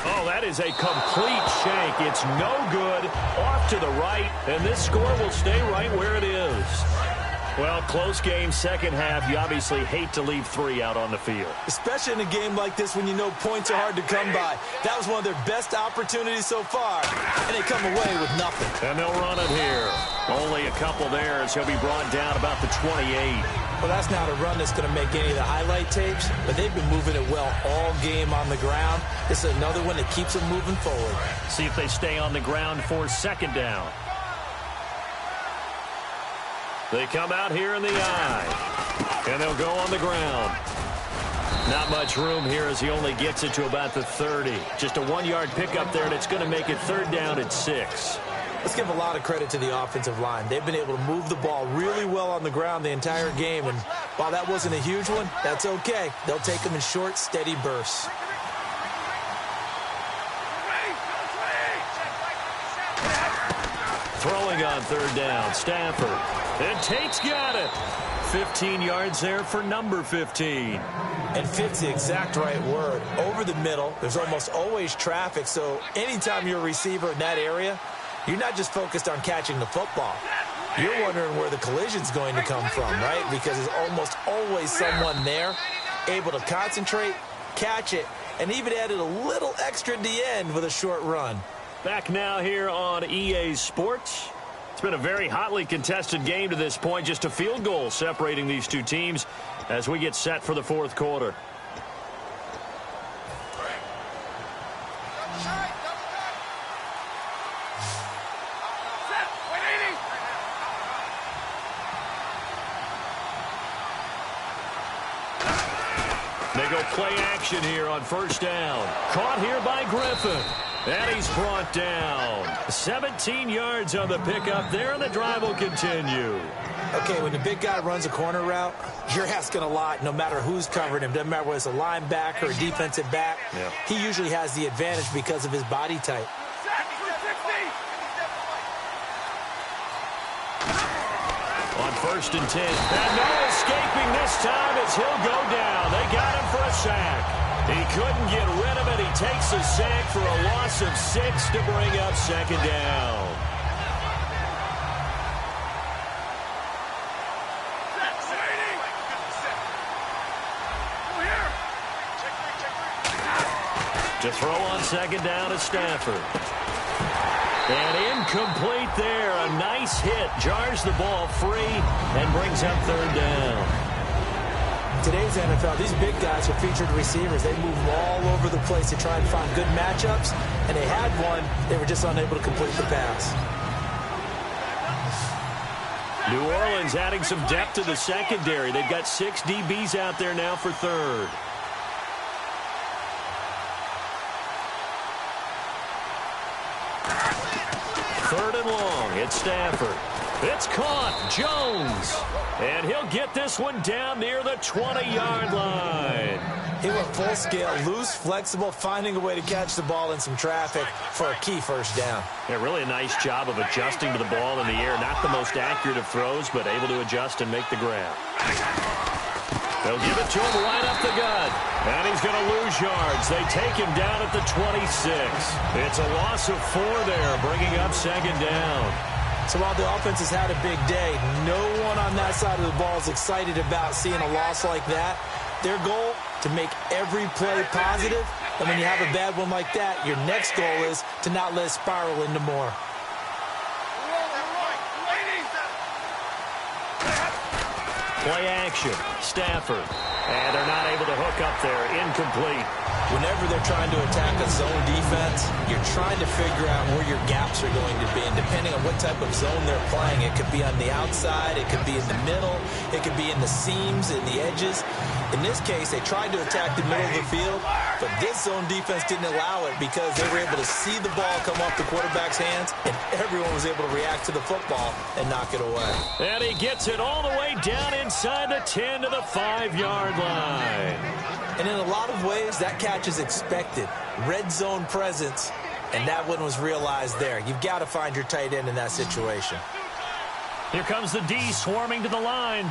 Speaker 2: Oh, that is a complete shank. It's no good. Off to the right, and this score will stay right where it is. Well, close game, second half. You obviously hate to leave 3 out on the field.
Speaker 4: Especially in a game like this when you know points are hard to come by. That was one of their best opportunities so far, and they come away with nothing.
Speaker 2: And they'll run it here. Only a couple there as he'll be brought down about the 28.
Speaker 4: Well, that's not a run that's going to make any of the highlight tapes, but they've been moving it well all game on the ground. This is another one that keeps them moving forward.
Speaker 2: See if they stay on the ground for second down. They come out here in the eye, and they'll go on the ground. Not much room here as he only gets it to about the 30. Just a 1-yard pickup there, and it's going to make it 3rd down at 6.
Speaker 4: Let's give a lot of credit to the offensive line. They've been able to move the ball really well on the ground the entire game, and while that wasn't a huge one, that's okay. They'll take them in short, steady bursts.
Speaker 2: Throwing on third down, Stafford. And Tate's got it. 15 yards there for number 15.
Speaker 4: And fit's the exact right word. Over the middle, there's almost always traffic, so anytime you're a receiver in that area, you're not just focused on catching the football. You're wondering where the collision's going to come from, right? Because there's almost always someone there able to concentrate, catch it, and even added a little extra at the end with a short run.
Speaker 2: Back now here on EA Sports. It's been a very hotly contested game to this point. Just a field goal separating these two teams as we get set for the fourth quarter. They go play action here on first down. Caught here by Griffin. And he's brought down. 17 yards on the pickup there, and the drive will continue.
Speaker 4: Okay, when the big guy runs a corner route, you're asking a lot no matter who's covering him. Doesn't matter whether it's a linebacker or a defensive back.
Speaker 2: Yeah.
Speaker 4: He usually has the advantage because of his body type.
Speaker 2: On first and 10. And no escaping this time as he'll go down. They got him for a sack. He couldn't get rid of it. He takes a sack for a loss of 6 to bring up second down. To throw on second down is Stafford. And incomplete there. A nice hit. Jars the ball free and brings up third down.
Speaker 4: Today's NFL, these big guys are featured receivers. They move all over the place to try and find good matchups, and they had one. They were just unable to complete the pass.
Speaker 2: New Orleans adding some depth to the secondary. They've got 6 DBs out there now for third. Third and long. It's Stafford. It's caught. Jones. And he'll get this one down near the 20-yard line.
Speaker 4: He went full scale, loose, flexible, finding a way to catch the ball in some traffic for a key first down.
Speaker 2: Yeah, really a nice job of adjusting to the ball in the air. Not the most accurate of throws, but able to adjust and make the grab. They'll give it to him right up the gut. And he's going to lose yards. They take him down at the 26. It's a loss of 4 there, bringing up second down.
Speaker 4: So while the offense has had a big day, no one on that side of the ball is excited about seeing a loss like that. Their goal, to make every play positive. And when you have a bad one like that, your next goal is to not let it spiral into more.
Speaker 2: Play action. Stafford. And they're not able to hook up there. Incomplete.
Speaker 4: Whenever they're trying to attack a zone defense, you're trying to figure out where your gaps are going to be. And depending on what type of zone they're playing, it could be on the outside, it could be in the middle, it could be in the seams, in the edges. In this case, they tried to attack the middle of the field, but this zone defense didn't allow it because they were able to see the ball come off the quarterback's hands, and everyone was able to react to the football and knock it away.
Speaker 2: And he gets it all the way down inside the 10 to the 5-yard line.
Speaker 4: And in a lot of ways, that catch is expected. Red zone presence, and that one was realized there. You've got to find your tight end in that situation.
Speaker 2: Here comes the D swarming to the line.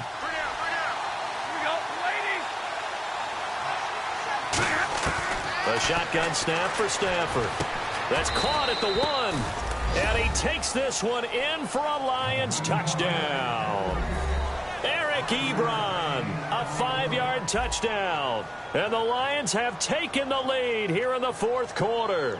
Speaker 2: A shotgun snap for Stafford. That's caught at the 1. And he takes this one in for a Lions touchdown. Eric Ebron, a 5-yard touchdown. And the Lions have taken the lead here in the fourth quarter.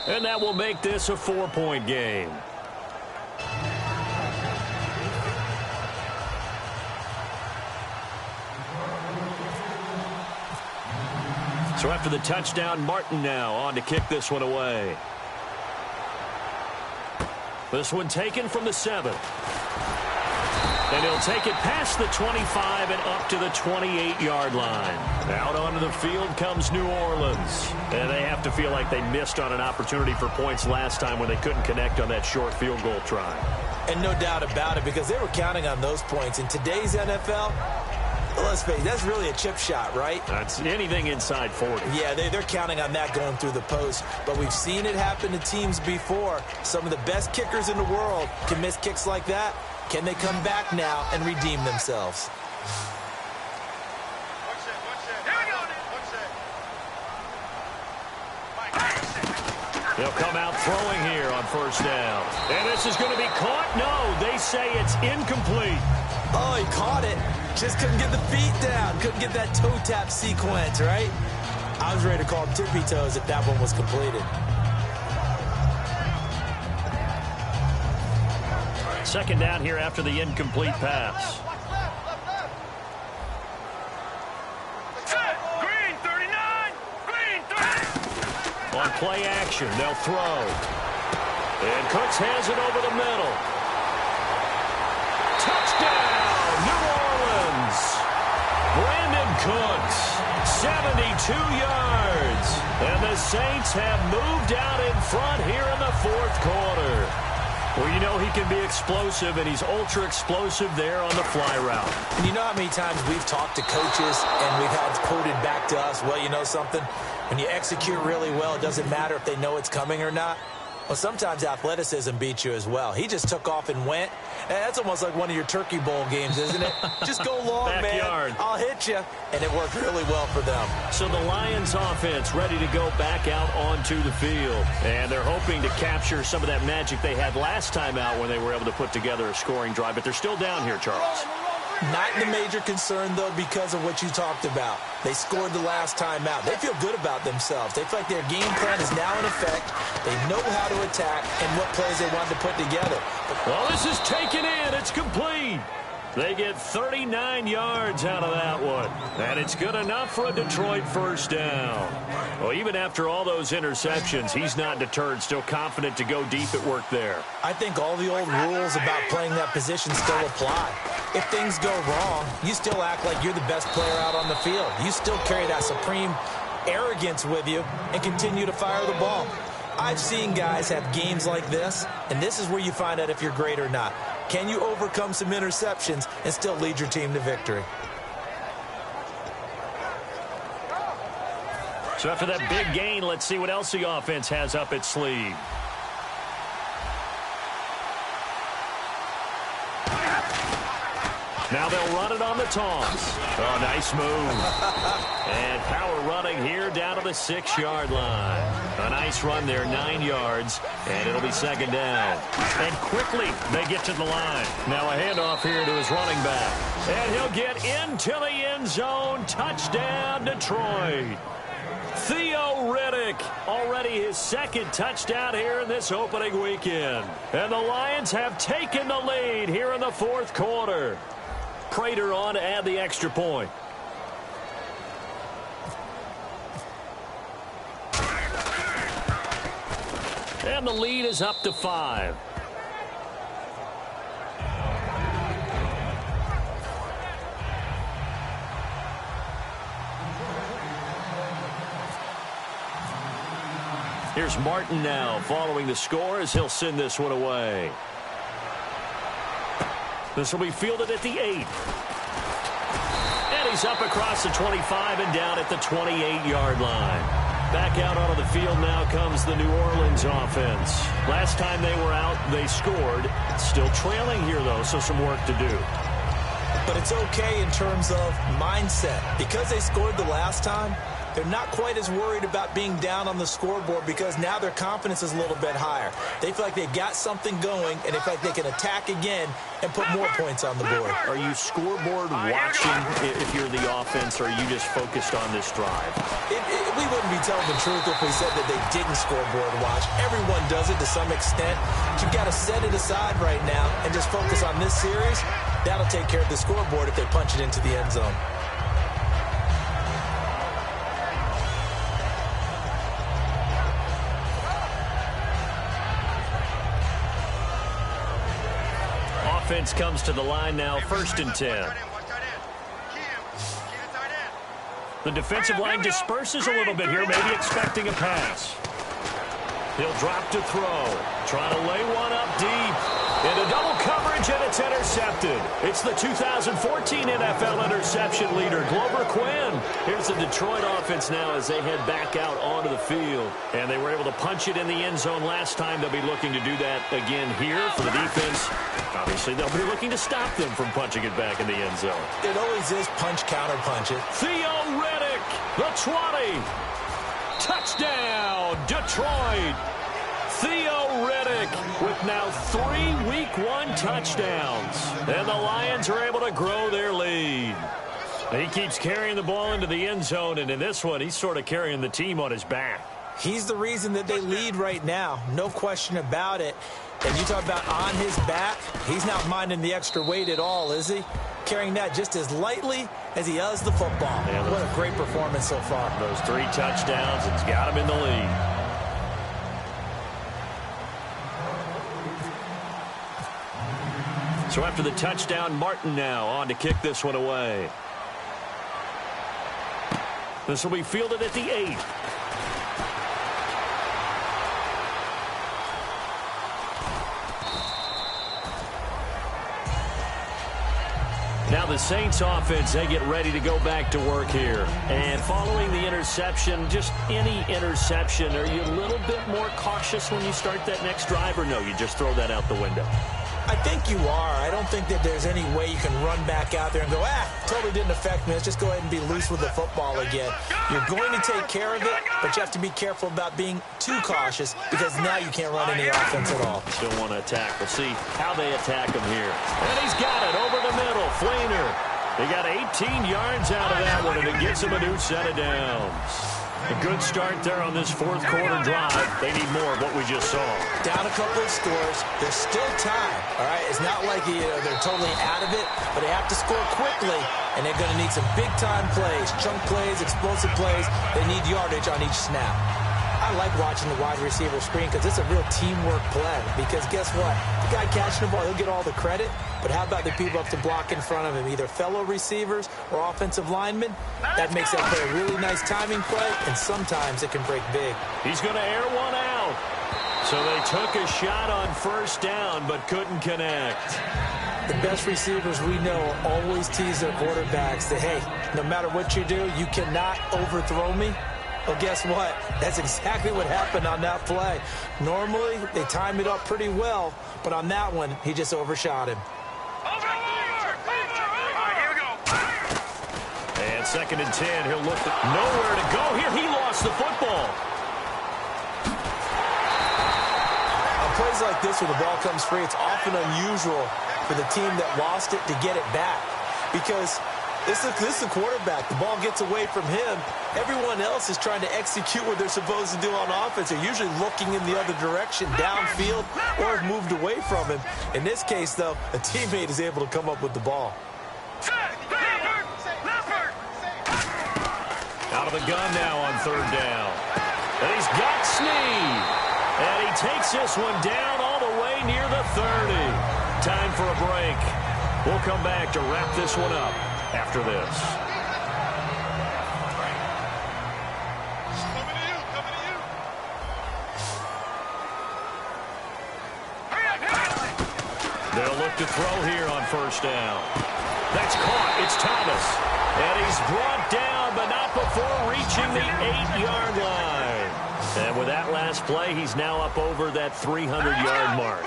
Speaker 2: And that will make this a 4-point game. So after the touchdown, Martin now on to kick this one away. This one taken from the 7. And he'll take it past the 25 and up to the 28-yard line. Out onto the field comes New Orleans. And they have to feel like they missed on an opportunity for points last time when they couldn't connect on that short field goal try.
Speaker 4: And no doubt about it, because they were counting on those points. In today's NFL, Let's face it, that's really a chip shot, right?
Speaker 2: That's anything inside 40.
Speaker 4: Yeah, they're counting on that going through the post. But we've seen it happen to teams before. Some of the best kickers in the world can miss kicks like that. Can they come back now and redeem themselves?
Speaker 2: They'll come out throwing here on first down. And this is going to be caught? No, they say it's incomplete.
Speaker 4: Oh, he caught it. Just couldn't get the feet down. Couldn't get that toe tap sequence, right? I was ready to call him tippy toes if that one was completed.
Speaker 2: Second down here after the incomplete pass.
Speaker 3: Green 39! Green 30!
Speaker 2: On play action, they'll throw. And Cooks has it over the middle. Touchdown, New Orleans. Brandon Cooks, 72 yards. And the Saints have moved out in front here in the fourth quarter. Well, you know he can be explosive, and he's ultra-explosive there on the fly route.
Speaker 4: And you know how many times we've talked to coaches and we've had quoted back to us, well, you know something? When you execute really well, it doesn't matter if they know it's coming or not. Well, sometimes athleticism beats you as well. He just took off and went. And that's almost like one of your Turkey Bowl games, isn't it? Just go long,
Speaker 2: Backyard.
Speaker 4: man. I'll hit you. And it worked really well for them.
Speaker 2: So the Lions offense ready to go back out onto the field. And they're hoping to capture some of that magic they had last time out when they were able to put together a scoring drive. But they're still down here, Charles.
Speaker 4: Not the major concern, though, because of what you talked about. They scored the last time out. They feel good about themselves. They feel like their game plan is now in effect. They know how to attack and what plays they want to put together.
Speaker 2: Well, this is taken in. It's complete. They get 39 yards out of that one. And it's good enough for a Detroit first down. Well, even after all those interceptions, he's not deterred, still confident to go deep at work there.
Speaker 4: I think all the old rules about playing that position still apply. If things go wrong, you still act like you're the best player out on the field. You still carry that supreme arrogance with you and continue to fire the ball. I've seen guys have games like this, and this is where you find out if you're great or not. Can you overcome some interceptions and still lead your team to victory?
Speaker 2: So after that big gain, let's see what else the offense has up its sleeve. Now they'll run it on the toss. Oh, nice move. And power running here down to the 6-yard line. A nice run there, 9 yards, and it'll be second down. And quickly they get to the line. Now a handoff here to his running back. And he'll get into the end zone. Touchdown, Detroit. Theo Riddick, already his second touchdown here in this opening weekend. And the Lions have taken the lead here in the fourth quarter. Prater on to add the extra point. And the lead is up to 5. Here's Martin now following the score as he'll send this one away. This will be fielded at the 8. And he's up across the 25 and down at the 28-yard line. Back out onto the field now comes the New Orleans offense. Last time they were out, they scored. Still trailing here, though, so some work to do.
Speaker 4: But it's okay in terms of mindset. Because they scored the last time, they're not quite as worried about being down on the scoreboard because now their confidence is a little bit higher. They feel like they've got something going, and they feel like they can attack again and put more points on the board.
Speaker 2: Are you scoreboard watching if you're the offense, or are you just focused on this drive?
Speaker 4: We wouldn't be telling the truth if we said that they didn't scoreboard watch. Everyone does it to some extent. But you've got to set it aside right now and just focus on this series. That'll take care of the scoreboard if they punch it into the end zone.
Speaker 2: Offense comes to the line now, 1st and 10. The defensive line disperses a little bit here, maybe expecting a pass. He'll drop to throw. Trying to lay one up deep. Into double coverage, and it's intercepted. It's the 2014 NFL interception leader, Glover Quinn. Here's the Detroit offense now as they head back out onto the field. And they were able to punch it in the end zone last time. They'll be looking to do that again here for the defense. Obviously, they'll be looking to stop them from punching it back in the end zone.
Speaker 4: It always is punch, counter, punch it.
Speaker 2: Theo Riddick, the 20. Touchdown, Detroit. Theo Riddick with now 3 Week 1 touchdowns. And the Lions are able to grow their lead. He keeps carrying the ball into the end zone, and in this one, he's sort of carrying the team on his back.
Speaker 4: He's the reason that they lead right now. No question about it. And you talk about on his back, he's not minding the extra weight at all, is he? Carrying that just as lightly as he does the football. Yeah, what a great performance so far.
Speaker 2: Those 3 touchdowns, it's got him in the lead. So after the touchdown, Martin now on to kick this one away. This will be fielded at the 8. Now the Saints offense, they get ready to go back to work here. And following the interception, just any interception, are you a little bit more cautious when you start that next drive, or no, you just throw that out the window?
Speaker 4: I think you are. I don't think that there's any way you can run back out there and go, totally didn't affect me. Let's just go ahead and be loose with the football again. You're going to take care of it, but you have to be careful about being too cautious because now you can't run any offense at all.
Speaker 2: Still want to attack. We'll see how they attack him here. And he's got it over the middle. Fleener. He got 18 yards out of that one, and it gets him a new set of downs. A good start there on this fourth quarter drive. They need more of what we just saw.
Speaker 4: Down a couple of scores. There's still time, all right? It's not like they're totally out of it, but they have to score quickly, and they're going to need some big-time plays, chunk plays, explosive plays. They need yardage on each snap. I like watching the wide receiver screen because it's a real teamwork play. Because guess what? The guy catching the ball, he'll get all the credit. But how about the people up to block in front of him, either fellow receivers or offensive linemen? That makes that play a really nice timing play, and sometimes it can break big.
Speaker 2: He's going to air one out. So they took a shot on first down, but couldn't connect.
Speaker 4: The best receivers we know always tease their quarterbacks that, hey, no matter what you do, you cannot overthrow me. Well, guess what? That's exactly what happened on that play. Normally, they time it up pretty well, but on that one, he just overshot him.
Speaker 2: And 2nd and 10, he'll look at nowhere to go here. He lost the football.
Speaker 4: On plays like this where the ball comes free, it's often unusual for the team that lost it to get it back because this is the quarterback. The ball gets away from him. Everyone else is trying to execute what they're supposed to do on offense. They're usually looking in the other direction, downfield, or have moved away from him. In this case, though, a teammate is able to come up with the ball.
Speaker 2: Out of the gun now on 3rd down. And he's got Snead. And he takes this one down all the way near the 30. Time for a break. We'll come back to wrap this one up after this. They'll look to throw here on first down. That's caught. It's Thomas. And he's brought down, but not before reaching the 8-yard line. And with that last play, he's now up over that 300-yard mark.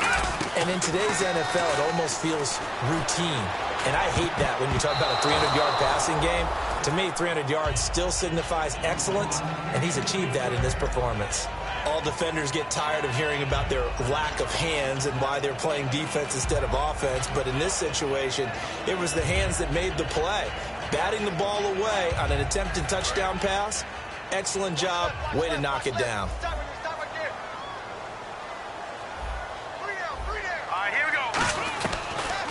Speaker 4: And in today's NFL, it almost feels routine. And I hate that when you talk about a 300-yard passing game. To me, 300 yards still signifies excellence, and he's achieved that in this performance. All defenders get tired of hearing about their lack of hands and why they're playing defense instead of offense. But in this situation, it was the hands that made the play. Batting the ball away on an attempted touchdown pass, excellent job. Way to knock it down.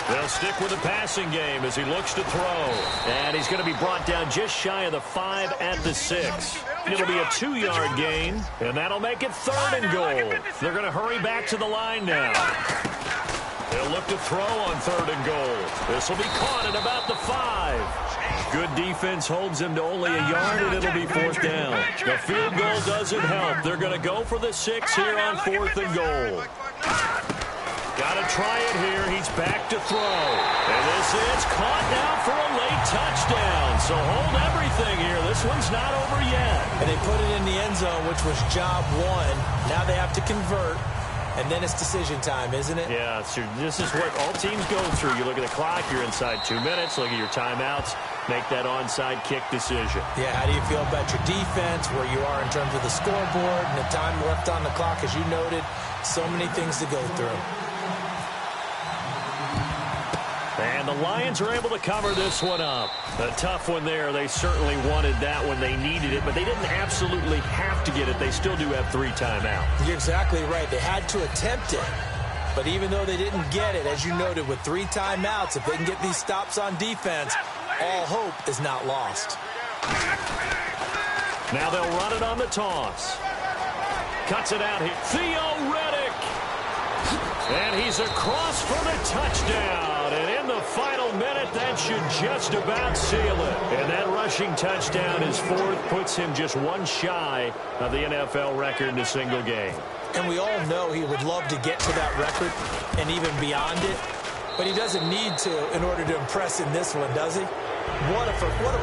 Speaker 2: They'll stick with the passing game as he looks to throw. And he's going to be brought down just shy of the 5 at the 6. It'll be a 2-yard gain, and that'll make it 3rd and goal. They're going to hurry back to the line now. They'll look to throw on 3rd and goal. This will be caught at about the 5. Good defense holds him to only a yard, and it'll be 4th down. The field goal doesn't help. They're going to go for the 6 here on 4th and goal. Got to try it here. He's back to throw. And this is caught now for a late touchdown. So hold everything here. This one's not over yet.
Speaker 4: And they put it in the end zone, which was job one. Now they have to convert. And then it's decision time, isn't it?
Speaker 2: Yeah, so this is what all teams go through. You look at the clock, you're inside 2 minutes. Look at your timeouts. Make that onside kick decision.
Speaker 4: Yeah, how do you feel about your defense, where you are in terms of the scoreboard, and the time left on the clock, as you noted? So many things to go through.
Speaker 2: And the Lions are able to cover this one up. A tough one there. They certainly wanted that when they needed it, but they didn't absolutely have to get it. They still do have 3 timeouts.
Speaker 4: You're exactly right. They had to attempt it. But even though they didn't get it, as you noted, with 3 timeouts, if they can get these stops on defense, all hope is not lost.
Speaker 2: Now they'll run it on the toss. Cuts it out here. Theo Riddick. And he's across for the touchdown. And in the final minute, that should just about seal it. And that rushing touchdown, his 4th, puts him just 1 shy of the NFL record in a single game.
Speaker 4: And we all know he would love to get to that record and even beyond it. But he doesn't need to in order to impress in this one, does he? What a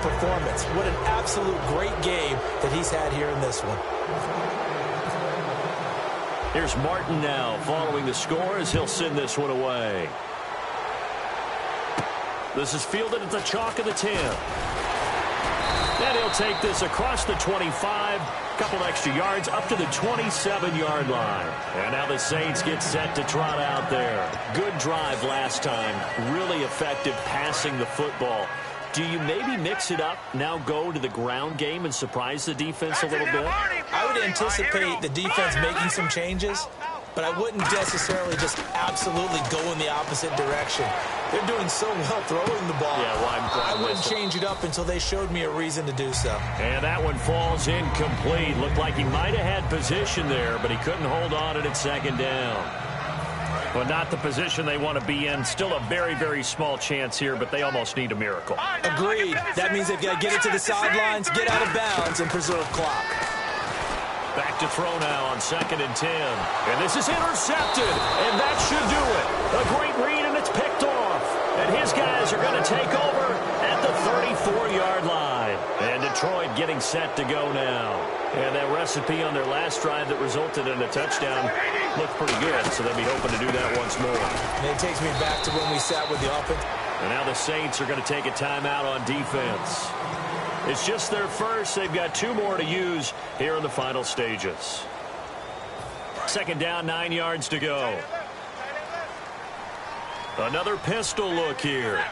Speaker 4: performance. What an absolute great game that he's had here in this one.
Speaker 2: Here's Martin now following the score as he'll send this one away. This is fielded at the chalk of the 10. And he'll take this across the 25, couple extra yards up to the 27-yard line. And now the Saints get set to trot out there. Good drive last time. Really effective passing the football. Do you maybe mix it up, now go to the ground game and surprise the defense a little bit?
Speaker 4: I would anticipate the defense making some changes, but I wouldn't necessarily just absolutely go in the opposite direction. They're doing so well throwing the ball.
Speaker 2: Yeah, well,
Speaker 4: I wouldn't change it up until they showed me a reason to do so.
Speaker 2: And that one falls incomplete. Looked like he might have had position there, but he couldn't hold on it at 2nd down. Well, not the position they want to be in. Still a very, very small chance here, but they almost need a miracle.
Speaker 4: Agreed. That means they've got to get it to the sidelines, get out of bounds, and preserve clock.
Speaker 2: Back to throw now on 2nd and 10. And this is intercepted, and that should do it. A great read, and it's picked off. And his guys are going to take over at the 34-yard line. And Detroit getting set to go now. And that recipe on their last drive that resulted in a touchdown looked pretty good, so they'll be hoping to do that once more.
Speaker 4: And it takes me back to when we sat with the offense.
Speaker 2: And now the Saints are going to take a timeout on defense. It's just their first. They've got 2 more to use here in the final stages. 2nd down, 9 yards to go. Another pistol look here.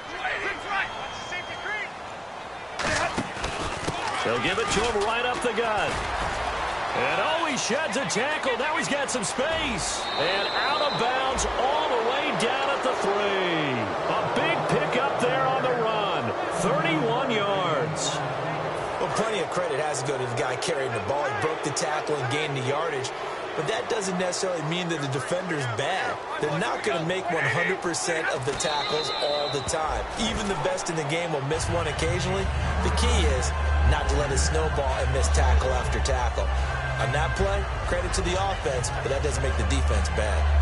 Speaker 2: They'll give it to him right up the gut. And oh, he sheds a tackle. Now he's got some space. And out of bounds all the way down at the 3. A big pickup there on the run. 31 yards.
Speaker 4: Well, plenty of credit has to go to the guy carrying the ball. He broke the tackle and gained the yardage. But that doesn't necessarily mean that the defender's bad. They're not going to make 100% of the tackles all the time. Even the best in the game will miss one occasionally. The key is not to let it snowball and miss tackle after tackle. On that play, credit to the offense, but that doesn't make the defense bad.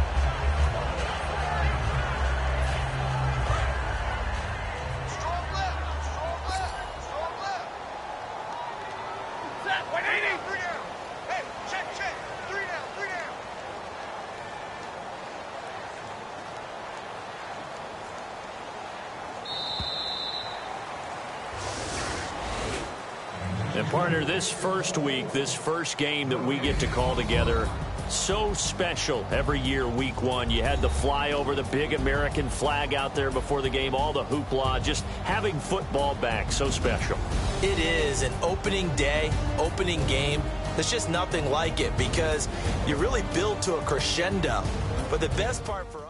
Speaker 2: And partner, this first week, this first game that we get to call together, so special every year, week 1. You had the flyover, the big American flag out there before the game, all the hoopla, just having football back, so special.
Speaker 4: It is an opening day, opening game. There's just nothing like it because you really build to a crescendo. But the best part for